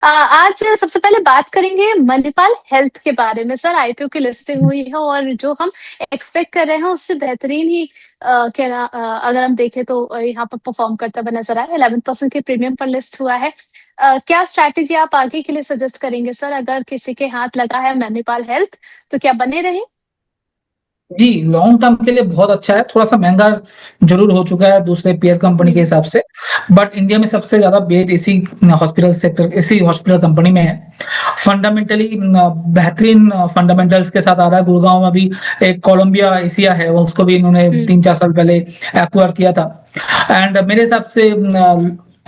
आज सबसे पहले बात करेंगे मणिपाल हेल्थ के बारे में। सर आईपीओ की लिस्टिंग हुई है और जो हम एक्सपेक्ट कर रहे हैं उससे बेहतरीन ही अगर हम देखें तो यहाँ पर परफॉर्म करता हुआ नजर आया। 11% के प्रीमियम पर लिस्ट हुआ है। क्या स्ट्रैटेजी आप आगे के लिए सजेस्ट करेंगे सर, अगर किसी के हाथ लगा है मणिपाल हेल्थ तो क्या बने रहे? जी, लॉन्ग टर्म के लिए बहुत अच्छा है। थोड़ा-सा महँगा ज़रूर हो चुका है दूसरे पीयर कंपनी के हम्म। हिसाब से, बट इंडिया में सबसे ज़्यादा बेट इसी हॉस्पिटल कंपनी में है। फंडामेंटली बेहतरीन फंडामेंटल्स के साथ आ रहा है। गुड़गाँव में अभी एक कोलंबिया एशिया है, वो उसको भी इन्होंने हम्म। 3-4 साल पहले एक्वायर किया था। एंड मेरे हिसाब से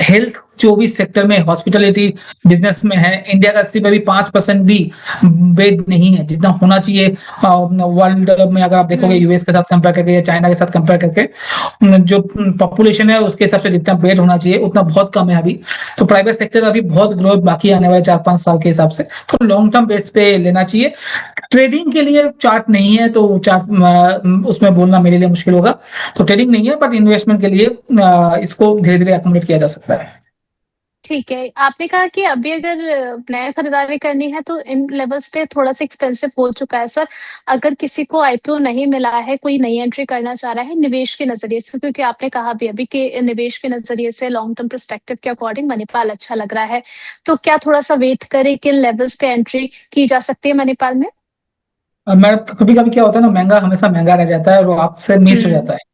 हेल्थ जो भी सेक्टर में हॉस्पिटैलिटी बिज़नेस में है, इंडिया का सिर्फ अभी 5% भी बेट नहीं है, जितना होना चाहिए वर्ल्ड में। अगर आप देखोगे हम्म। यूएस के साथ कंपेयर करके या चाइना के साथ कंपेयर करके, जो पॉपुलेशन है उसके हिसाब से जितना बेड होना चाहिए उतना बहुत कम है अभी। तो प्राइवेट सेक्टर अभी बहुत ग्रोथ बाकी आने वाले 4-5 साल के हिसाब से, तो लॉन्ग टर्म बेस पे लेना चाहिए। ट्रेडिंग के लिए चार्ट नहीं है, तो चार्ट उसमें बोलना मेरे लिए मुश्किल होगा। तो ट्रेडिंग नहीं है, बट इन्वेस्टमेंट के लिए इसको धीरे धीरे अकोमोडेट किया जा सकता है। ठीक है, आपने कहा कि अभी अगर नया खरीदारी करनी है तो इन लेवल्स पे थोड़ा सा एक्सपेंसिव हो चुका है सर। अगर किसी को आईपीओ नहीं मिला है, कोई नई एंट्री करना चाह रहा है निवेश के नजरिए से, क्योंकि आपने कहा भी अभी कि निवेश के नजरिए से लॉन्ग टर्म पर्सपेक्टिव के अकॉर्डिंग मणिपाल अच्छा लग रहा है, तो क्या थोड़ा सा वेट करें, किन लेवल्स पे एंट्री की जा सकती है मणिपाल में? मैं कभी कभी क्या होता है ना, महंगा हमेशा महंगा रह जाता है और आपसे मिस हो हम्म। जाता है।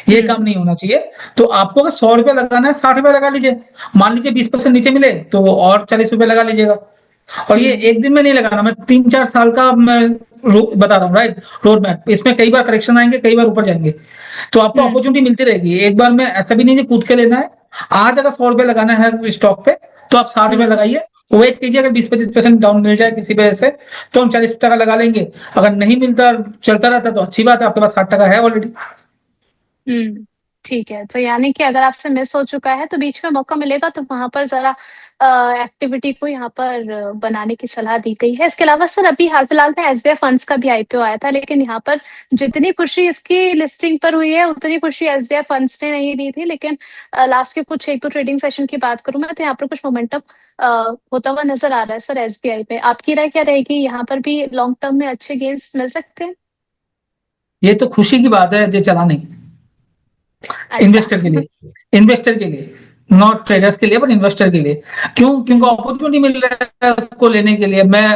ये काम हम्म। नहीं होना चाहिए। तो आपको अगर 100 रुपए लगाना है, 60 रुपए लगा लीजिए। मान लीजिए 20% नीचे मिले तो और 40 रुपए लगा लीजिएगा। और ये हम्म। एक दिन में नहीं लगाना, मैं 3-4 साल का मैं बता रहा हूँ, राइट? Road map. इसमें कई बार करेक्शन आएंगे, कई बार ऊपर जाएंगे, तो आपको हम्म। अपॉर्चुनिटी मिलती रहेगी। एक बार में ऐसा भी नहीं है कूद के लेना है। आज अगर 100 रुपए लगाना है स्टॉक पे, तो आप 60 रुपए हम्म। लगाइए। वेट कीजिए, अगर 20-25% डाउन मिल जाए किसी वजह से, तो हम 40 टका लगा लेंगे। अगर नहीं मिलता, चलता रहता, तो अच्छी बात है, आपके पास 60 टका है ऑलरेडी। हम्म। ठीक है, तो यानी कि अगर आपसे मिस हो चुका है तो बीच में मौका मिलेगा तो वहां पर जरा एक्टिविटी को यहाँ पर बनाने की सलाह दी गई है। इसके अलावा सर अभी हाल फिलहाल में एसबीआई फंड्स का भी आईपीओ आया था, लेकिन यहाँ पर जितनी खुशी इसकी लिस्टिंग पर हुई है उतनी खुशी एसबीआई फंड्स ने नहीं दी थी। लेकिन लास्ट के कुछ एक दो ट्रेडिंग सेशन की बात करूं मैं तो यहाँ पर कुछ मोमेंटम होता हुआ नजर आ रहा है सर एसबीआई पे। आपकी राय क्या रहेगी, यहाँ पर भी लॉन्ग टर्म में अच्छे गेन्स मिल सकते हैं? ये तो खुशी की बात है, जो चला नहीं। अच्छा। इन्वेस्टर के लिए, इन्वेस्टर के लिए, नॉट ट्रेडर्स के लिए, बट इन्वेस्टर के लिए। क्यों? क्योंकि हम्म। अपॉर्चुनिटी मिल रहा है उसको लेने के लिए। मैं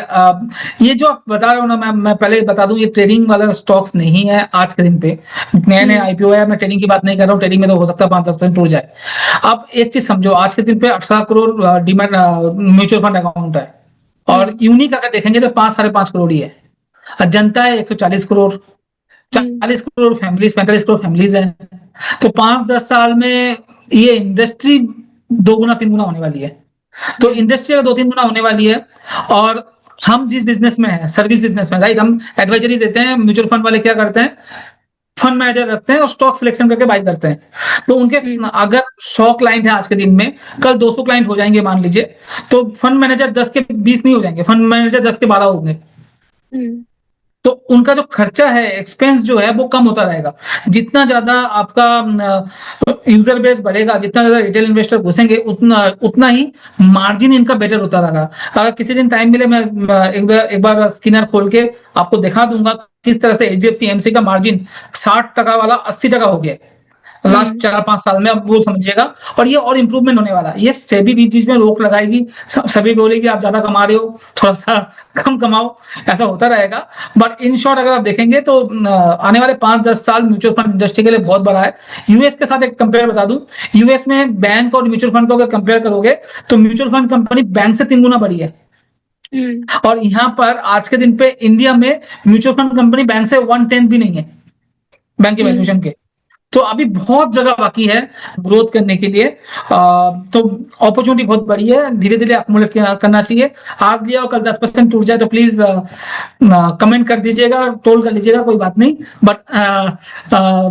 ये जो आप बता रहे हो ना, मैं पहले बता दूं, ये ट्रेडिंग वाला स्टॉक्स नहीं है आज के दिन पे। नए नए हम्म। आईपीओ है, मैं ट्रेडिंग की बात नहीं कर रहा हूँ। ट्रेडिंग में तो हो सकता है 5-10% टूट जाए। आप एक चीज समझो, आज के दिन पे 18 crore demat mutual fund account है, और हम्म। यूनिक अगर देखेंगे तो 5-5.5 करोड़ ही है। और जनता है 140 करोड़। हम्म। 40 करोड़ फैमिलीज, 45 करोड़ फैमिलीज हैं। तो 5-10 साल में ये इंडस्ट्री 2 गुना 3 गुना होने वाली है। तो हम्म। इंडस्ट्री अगर 2-3 गुना होने वाली है, और हम जिस बिजनेस में है, सर्विस बिजनेस में, राइट, हम एडवाइजरी देते हैं। म्यूचुअल फंड वाले क्या करते हैं, फंड मैनेजर रखते हैं और स्टॉक सिलेक्शन करके बाई करते हैं। तो उनके हम्म। अगर 100 क्लाइंट है आज के दिन में, कल 200 क्लाइंट हो जाएंगे मान लीजिए, तो फंड मैनेजर 10 के 20 नहीं हो जाएंगे, फंड मैनेजर 10 के 12 होंगे। हम्म। तो उनका जो खर्चा है, एक्सपेंस जो है, वो कम होता रहेगा। जितना ज्यादा आपका यूजर बेस बढ़ेगा, जितना ज्यादा रिटेल इन्वेस्टर घुसेंगे, उतना उतना ही मार्जिन इनका बेटर होता रहेगा। अगर किसी दिन टाइम मिले, मैं एक बार स्किनर खोल के आपको दिखा दूंगा किस तरह से एचडीएफसी एमसी का मार्जिन 60 टका वाला 80 टका हो गया लास्ट हम्म। 4-5 साल में। अब वो समझिएगा। और ये और इंप्रूवमेंट होने वाला है। ये सेबी भी चीज में रोक लगाएगी। सभी बोलेगी आप ज्यादा कमा रहे हो, थोड़ा सा कम कमाओ। ऐसा होता रहेगा। बट इन शॉर्ट अगर आप देखेंगे तो आने वाले 5-10 साल म्यूचुअल फंड इंडस्ट्री के लिए बहुत बड़ा है। यूएस के साथ एक कंपेयर बता दूं, यूएस में बैंक और म्यूचुअल फंड को अगर कंपेयर करोगे, तो म्यूचुअल फंड कंपनी बैंक से 3 गुना बड़ी है। हम्म। और यहाँ पर आज के दिन पे इंडिया में म्यूचुअल फंड कंपनी बैंक से 1/10 भी नहीं है, बैंक के हम्म। वैल्यूएशन के। तो अभी बहुत जगह बाकी है ग्रोथ करने के लिए। तो अपॉर्चुनिटी बहुत बड़ी है, धीरे धीरे अकोमोडेट करना चाहिए। आज लिया और कल 10% टूट जाए तो प्लीज कमेंट कर दीजिएगा, ट्रोल कर लीजिएगा, कोई बात नहीं। बट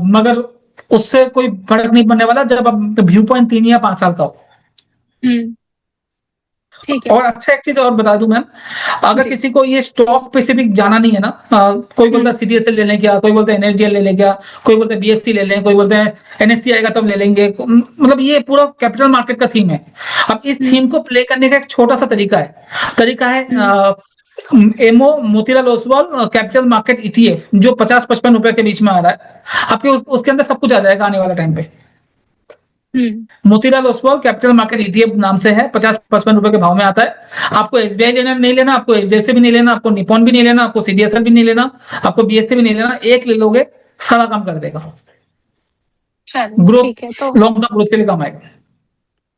मगर उससे कोई फर्क नहीं पड़ने वाला, जब अब व्यू पॉइंट 3 या 5 साल का हो। हम्म। ठीक है। और अच्छा एक चीज और बता दूं मैम, अगर जी। किसी को ये स्टॉक स्पेसिफिक जाना नहीं है ना, कोई बोलता हम्म। है सीडीएसएल ले लें क्या, कोई बोलता है एनएसडीएल ले लें क्या, कोई बोलता है बीएससी ले लें, कोई बोलता है एनएससी आएगा तब ले लेंगे, मतलब ये पूरा कैपिटल मार्केट का थीम है। अब इस हम्म। थीम को प्ले करने का एक छोटा सा तरीका है हम्म। MO Motilal Oswal capital market ETF, जो 50-55 रुपए के बीच में आ रहा है। आपके उसके अंदर सब कुछ आ जाएगा आने वाला टाइम पे। हम्म। Motilal Oswal capital market ETF नाम से है, 50-55 रुपए के भाव में आता है। आपको एसबीआई लेना नहीं लेना, आपको एचडीएफसी भी नहीं लेना, आपको निपॉन भी नहीं लेना, आपको सीडीएसएल भी नहीं लेना, आपको बीएससी भी नहीं लेना, एक ले लोगे सारा काम कर देगा। चलो ठीक है। तो ग्रोथ, लॉन्ग टर्म ग्रोथ के लिए काम आएगा।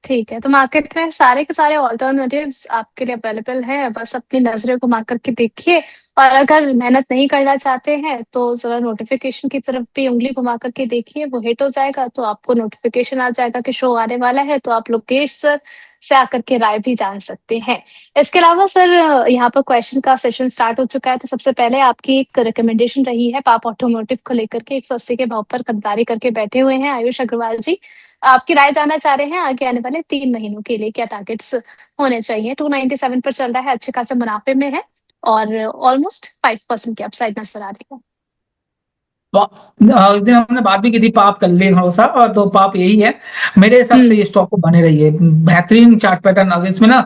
ठीक है, तो मार्केट में सारे के सारे ऑल्टरनेटिव्स आपके लिए अवेलेबल हैं, बस अपनी नजरें घुमा करके देखिए। और अगर मेहनत नहीं करना चाहते हैं तो जरा नोटिफिकेशन की तरफ भी उंगली घुमा करके देखिए, वो हिट हो जाएगा तो आपको नोटिफिकेशन आ जाएगा कि शो आने वाला है, तो आप लोकेश सर से आकर के राय भी जान सकते हैं। इसके अलावा सर, यहाँ पर क्वेश्चन का सेशन स्टार्ट हो चुका है, तो सबसे पहले आपकी एक रिकमेंडेशन रही है, पाप ऑटोमोटिव को लेकर के 180 के भाव पर खरीदारी करके बैठे हुए हैं आयुष अग्रवाल जी। आपकी राय जानना चाह रहे हैं आगे आने वाले 3 महीनों के लिए क्या टारगेट्स होने चाहिए। 297 पर चल रहा है, अच्छे खासे मुनाफे में है, और ऑलमोस्ट 5% की अपसाइड नजर आ रही है। तो उस दिन हमने बात भी की थी, पाप कर ले भरोसा, और तो पाप यही है मेरे हिसाब से। हम्म। ये स्टॉक को बने रही है, बेहतरीन चार्ट पैटर्न। अगर इसमें ना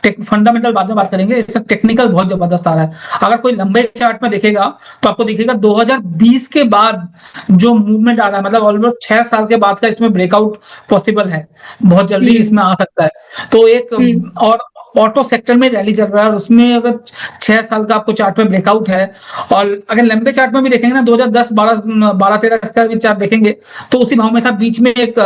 फंडामेंटल बाद में बात करेंगे, इसमें टेक्निकल बहुत जबरदस्त आ रहा है। अगर कोई लंबे चार्ट में देखेगा तो आपको दिखेगा 2020 के बाद जो मूवमेंट आ रहा है, मतलब ऑलमोस्ट 6 साल के बाद का इसमें ब्रेकआउट पॉसिबल है, बहुत जल्दी हम्म। इसमें आ सकता है। तो एक हम्म। और ऑटो सेक्टर में रैली चल रहा है, और उसमें अगर 6 साल का आपको चार्ट में ब्रेकआउट है, और अगर लंबे चार्ट में भी देखेंगे ना, 2010 12 13 का भी चार्ट देखेंगे, तो उसी भाव में था। बीच में एक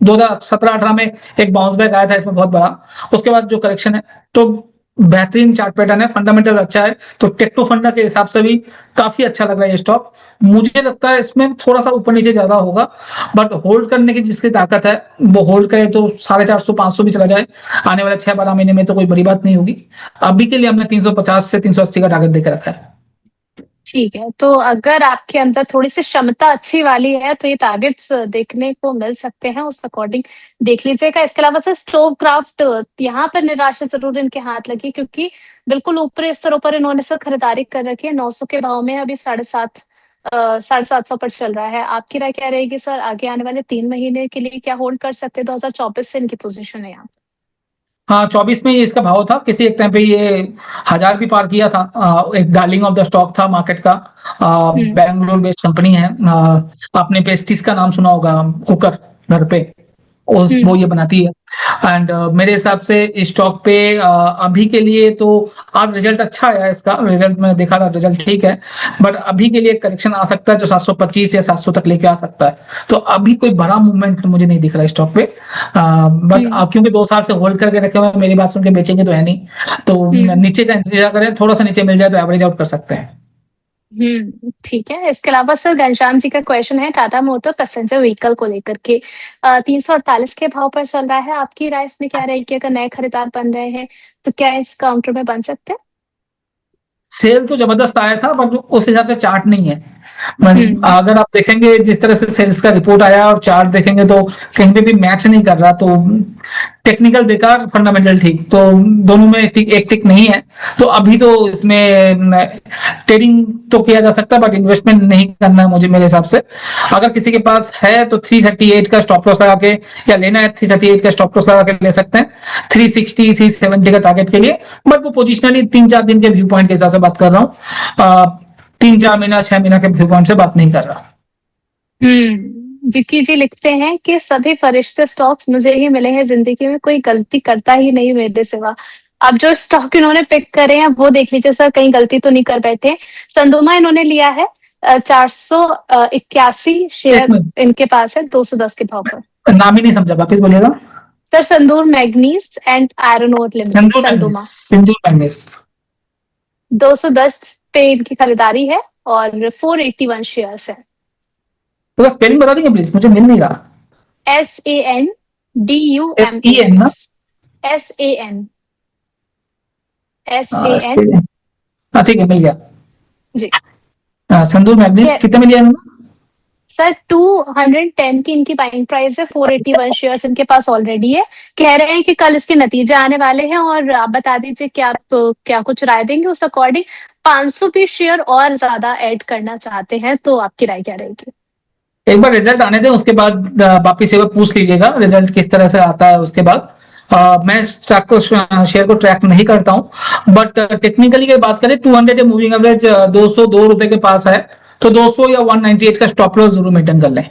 2017-18 में एक बाउंस बैक आया था इसमें बहुत बड़ा, उसके बाद जो करेक्शन है। तो बेहतरीन चार्ट पैटर्न है, फंडामेंटल अच्छा है, तो टेक्टो फंडा के हिसाब से भी काफी अच्छा लग रहा है ये स्टॉक। मुझे लगता है इसमें थोड़ा सा ऊपर नीचे ज्यादा होगा, बट होल्ड करने की जिसकी ताकत है वो होल्ड करे, तो 450 500 भी चला जाए आने वाले 6-12 महीने में, तो कोई बड़ी बात नहीं होगी। अभी के लिए हमने 350 से 380 का टारगेट देकर रखा है। ठीक है, तो अगर आपके अंदर थोड़ी सी क्षमता अच्छी वाली है तो ये टारगेट्स देखने को मिल सकते हैं, उस अकॉर्डिंग देख लीजिएगा। इसके अलावा सर, स्टोव क्राफ्ट, यहाँ पर निराशा जरूर इनके हाथ लगी, क्योंकि बिल्कुल ऊपरी स्तरों पर इन्होंने सर खरीदारी कर रखी है, 900 के भाव में, अभी 750 पर चल रहा है। आपकी राय क्या रहेगी सर, आगे आने वाले 3 महीने के लिए क्या होल्ड कर सकते हैं? 2024 से इनकी पोजीशन है यहाँ। हाँ, 24 में ये इसका भाव था, किसी एक टाइम पे ये 1000 भी पार किया था। एक डार्लिंग ऑफ द स्टॉक था मार्केट का। हम्म। बैंगलोर बेस्ड कंपनी है। आपने पेस्टिस का नाम सुना होगा, कुकर घर पे, वो हम्म। ये बनाती है। एंड मेरे हिसाब से इस स्टॉक पे अभी के लिए तो, आज रिजल्ट अच्छा आया है इसका, रिजल्ट मैंने देखा था, रिजल्ट ठीक है। बट अभी के लिए करेक्शन आ सकता है जो 725 या 700 तक लेके आ सकता है। तो अभी कोई बड़ा मूवमेंट मुझे नहीं दिख रहा है स्टॉक पे। बट हम्म। क्योंकि 2 साल से होल्ड करके रखे हुए हैं, मेरी बात सुन के बेचेंगे तो है नहीं। तो हम्म। नीचे का इंतजार करें, थोड़ा सा नीचे मिल जाए तो एवरेज आउट कर सकते हैं। ठीक है। इसके अलावा सर, घनश्याम जी का क्वेश्चन है टाटा मोटर पैसेंजर व्हीकल को लेकर के, 348 के भाव पर चल रहा है। आपकी राय इसमें क्या रहेगी, अगर नए खरीदार बन रहे हैं तो क्या इस काउंटर में बन सकते हैं? सेल तो जबरदस्त आया था, बट उस हिसाब से चार्ट नहीं है। हम्म। अगर आप देखेंगे जिस तरह से सेल्स का रिपोर्ट आया और चार्ट देखेंगे तो कहीं पे भी मैच नहीं कर रहा। तो टेक्निकल बेकार, फंडामेंटल ठीक, तो दोनों में एक टिक नहीं है। तो अभी तो इसमें ट्रेडिंग तो किया जा सकता है, बट इन्वेस्टमेंट नहीं करना है मुझे, मेरे हिसाब से। अगर किसी के पास है तो 338 का स्टॉप लॉस लगा के, या लेना है 338 का स्टॉप लॉस लगा के ले सकते हैं, 360 370 का टारगेट के लिए। बट वो पोजिशनली 3-4 दिन के व्यू पॉइंट के हिसाब से बात कर रहा हूँ, 3-4 महीना 6 महीना के व्यू पॉइंट से बात नहीं कर रहा। विक्की जी लिखते हैं कि सभी फरिश्ते स्टॉक्स मुझे ही मिले हैं, जिंदगी में कोई गलती करता ही नहीं मेरे सिवा। अब जो स्टॉक इन्होंने पिक करे हैं वो देख लीजिए सर, कहीं गलती तो नहीं कर बैठे। संदोमा इन्होंने लिया है, 481 एक शेयर मिनट, इनके पास है, 210 के भाव पर। नाम ही नहीं समझा, वापस बोलिएगा। Sir, Sandur manganese and iron ore limited, सिंधु मैग्नेस, संदोमा। सिंधु मैग्नेस। 210 पे इनकी खरीदारी है, और 481 शेयर्स है। तो स्पेलिंग बता देंगे प्लीज, मुझे मिल नहीं रहा। SEN ना? SANDUMAX। SAN। SAN। स्पेलिंग, हाँ ठीक है, मिल गया। जी। संधू मैग्नीस ये कितने में लिया इन्होंने? सर 210 की इनकी बाइंग प्राइस है, 481 शेयर्स इनके पास ऑलरेडी है। कह रहे हैं कि कल इसके नतीजे आने वाले हैं और आप बता दीजिए कि आप क्या कुछ राय देंगे उस अकॉर्डिंग। 520 शेयर और ज्यादा ऐड करना चाहते हैं, तो आपकी राय क्या रहेगी? एक बार रिजल्ट आने दें, उसके बाद वापिस एक बार पूछ लीजिएगा रिजल्ट किस तरह से आता है उसके बाद। मैं स्टॉक को शेयर को ट्रैक नहीं करता हूं, बट टेक्निकली की बात करें 200 मूविंग एवरेज 202 रुपए के पास है, तो 200 या 198 का स्टॉप लॉस जरूर मेंटेन कर लें।